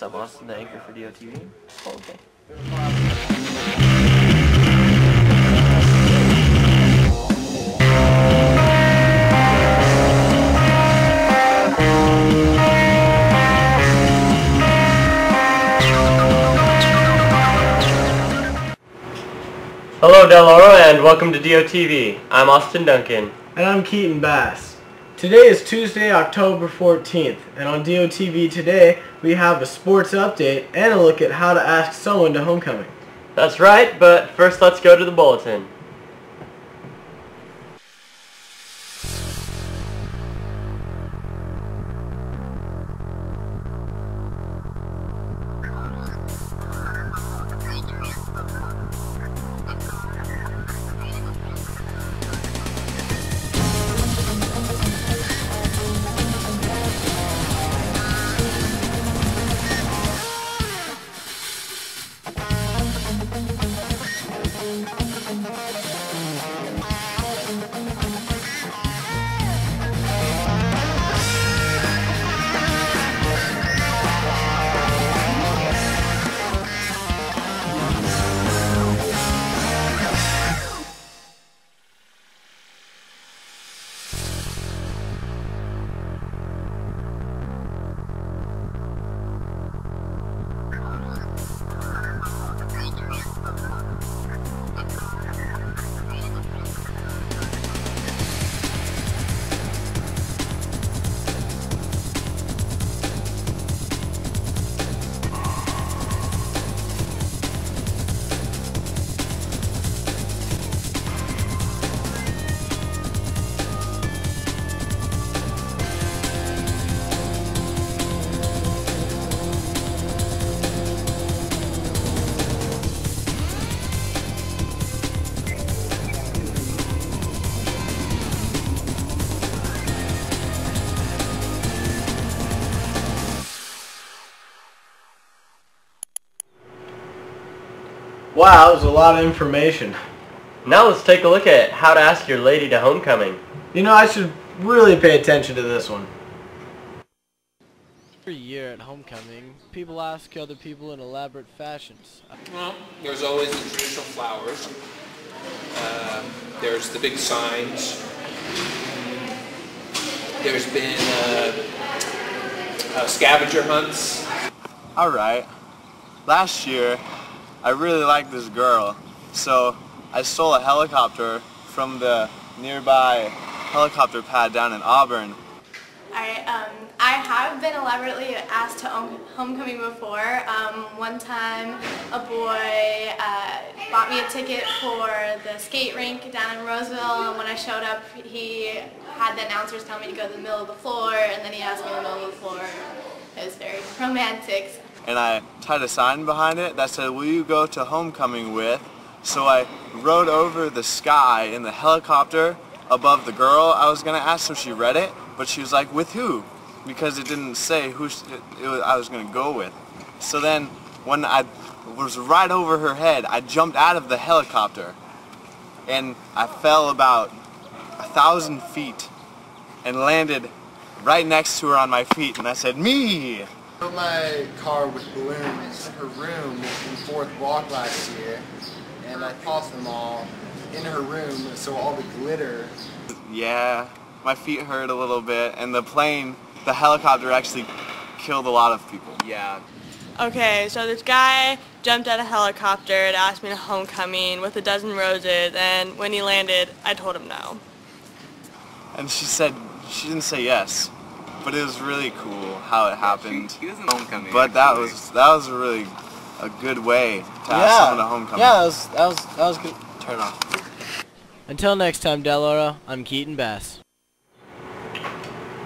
I'm Austin, the anchor for DOTV. Oh, okay. Hello Del Oro and welcome to DOTV. I'm Austin Duncan. And I'm Keaton Bass. Today is Tuesday, October 14th, and on DOTV today we have a sports update and a look at how to ask someone to homecoming. That's right, but first let's go to the bulletin. Wow, that was a lot of information. Now let's take a look at how to ask your lady to homecoming. You know, I should really pay attention to this one. Every year at homecoming, people ask other people in elaborate fashions. Well, there's always the traditional flowers. There's the big signs. There's been scavenger hunts. Alright, last year I really liked this girl, so I stole a helicopter from the nearby helicopter pad down in Auburn. I have been elaborately asked to homecoming before. One time a boy bought me a ticket for the skate rink down in Roseville, and when I showed up he had the announcers tell me to go to the middle of the floor, and then he asked me in the middle of the floor. It was very romantic. And I tied a sign behind it that said, "Will you go to homecoming with?" So I rode over the sky in the helicopter above the girl I was going to ask, so she read it, but she was like, "With who?" Because it didn't say who I was going to go with. So then when I was right over her head, I jumped out of the helicopter and I fell about 1,000 feet and landed right next to her on my feet, and I said, "Me!" I filled my car with balloons in her room in 4th block last year, and I tossed them all in her room, so all the glitter. Yeah, my feet hurt a little bit, and the helicopter actually killed a lot of people. Yeah. Okay, so this guy jumped out of a helicopter and asked me to homecoming with a dozen roses, and when he landed, I told him no. And she didn't say yes, but it was really cool how it happened. She was in homecoming. But that was really a good way to ask someone to homecoming. Yeah, that was good. Turn off. Until next time, Del Oro, I'm Keaton Bass.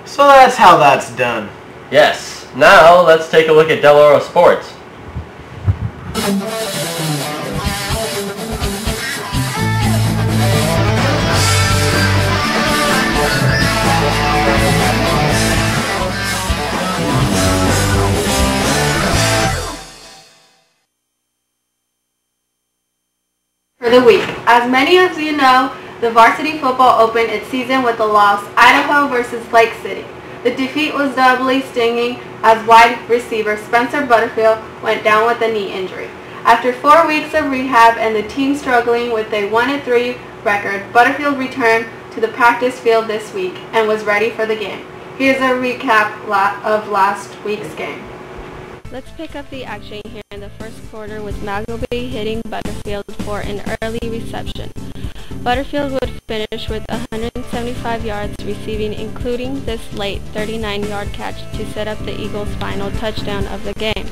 So that's how that's done. Yes, now let's take a look at Del Oro Sports. For the week, as many of you know, the varsity football opened its season with the loss Idaho versus Lake City. The defeat was doubly stinging as wide receiver Spencer Butterfield went down with a knee injury. After 4 weeks of rehab and the team struggling with a 1-3 record, Butterfield returned to the practice field this week and was ready for the game. Here's a recap of last week's game. Let's pick up the action here in the first quarter with Magleby hitting Butterfield for an early reception. Butterfield would finish with 175 yards receiving, including this late 39-yard catch to set up the Eagles' final touchdown of the game.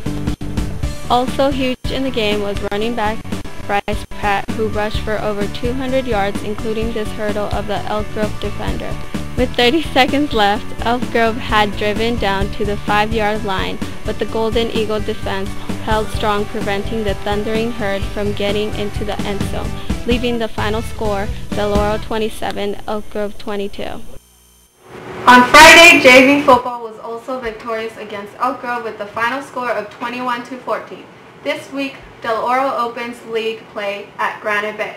Also huge in the game was running back Bryce Pratt, who rushed for over 200 yards, including this hurdle of the Elk Grove defender. With 30 seconds left, Elk Grove had driven down to the 5-yard line, but the Golden Eagle defense held strong, preventing the thundering herd from getting into the end zone, leaving the final score, Del Oro 27, Elk Grove 22. On Friday, JV football was also victorious against Elk Grove with the final score of 21-14. This week, Del Oro opens league play at Granite Bay.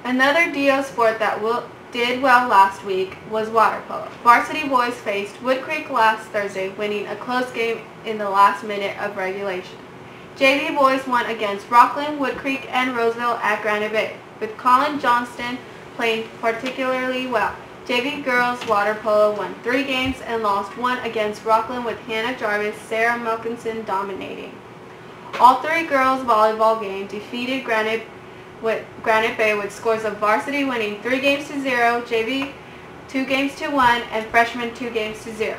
Another DO sport that did well last week was water polo. Varsity boys faced Wood Creek last Thursday, winning a close game in the last minute of regulation. JV boys won against Rockland, Wood Creek, and Roseville at Granite Bay, with Colin Johnston playing particularly well. JV girls water polo won 3 games and lost 1 against Rockland, with Hannah Jarvis, Sarah Milkinson dominating. All 3 girls volleyball games defeated Granite Bay with scores of varsity winning 3 games to 0, JV 2 games to 1, and freshmen 2 games to 0.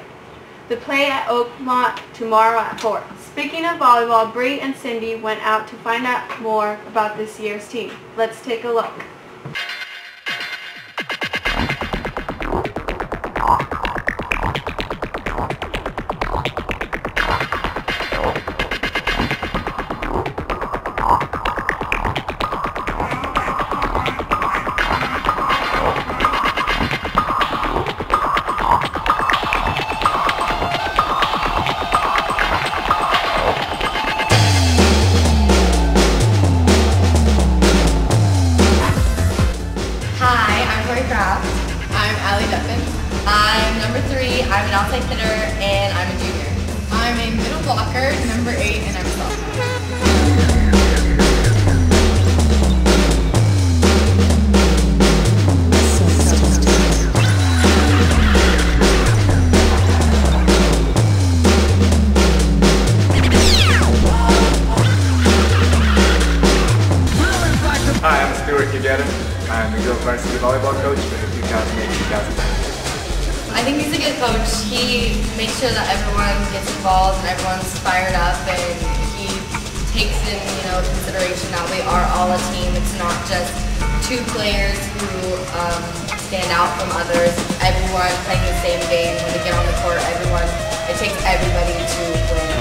The play at Oakmont tomorrow at 4. Speaking of volleyball, Bree and Cindy went out to find out more about this year's team. Let's take a look. I'm number 3, I'm an outside hitter, and I'm a junior. I'm a middle blocker, number 8, and I'm a sophomore. Hi, I'm Stuart Together. I'm the girls varsity volleyball coach for the 2008-2009. I think he's a good coach. He makes sure that everyone gets involved and everyone's fired up, and he takes in, consideration that we are all a team. It's not just 2 players who stand out from others. Everyone playing the same game. When they get on the court, it takes everybody to win.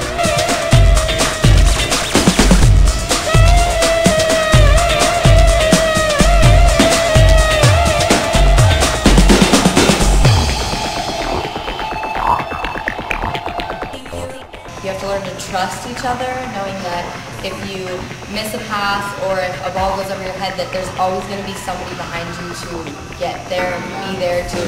You have to learn to trust each other, knowing that if you miss a pass or if a ball goes over your head, that there's always going to be somebody behind you to get there and be there to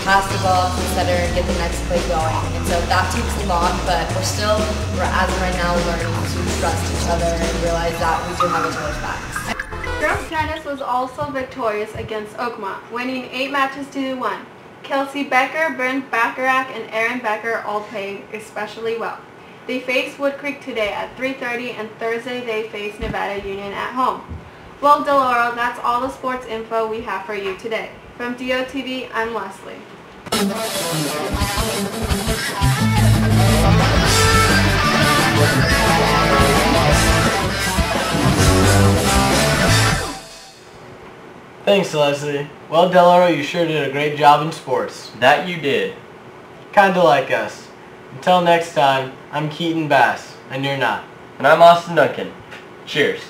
pass the ball to the center and get the next play going. And so that takes a lot, but we're as of right now, learning to trust each other and realize that we do have each other's backs. Girls tennis was also victorious against Oakmont, winning 8 matches to 1. Kelsey Becker, Bryn Bacharach, and Erin Becker all played especially well. They face Wood Creek today at 3:30, and Thursday they face Nevada Union at home. Well, Del Oro, that's all the sports info we have for you today. From DOTV, I'm Leslie. Thanks, Leslie. Well, Del Oro, you sure did a great job in sports. That you did. Kinda like us. Until next time, I'm Keaton Bass, and you're not. And I'm Austin Duncan. Cheers.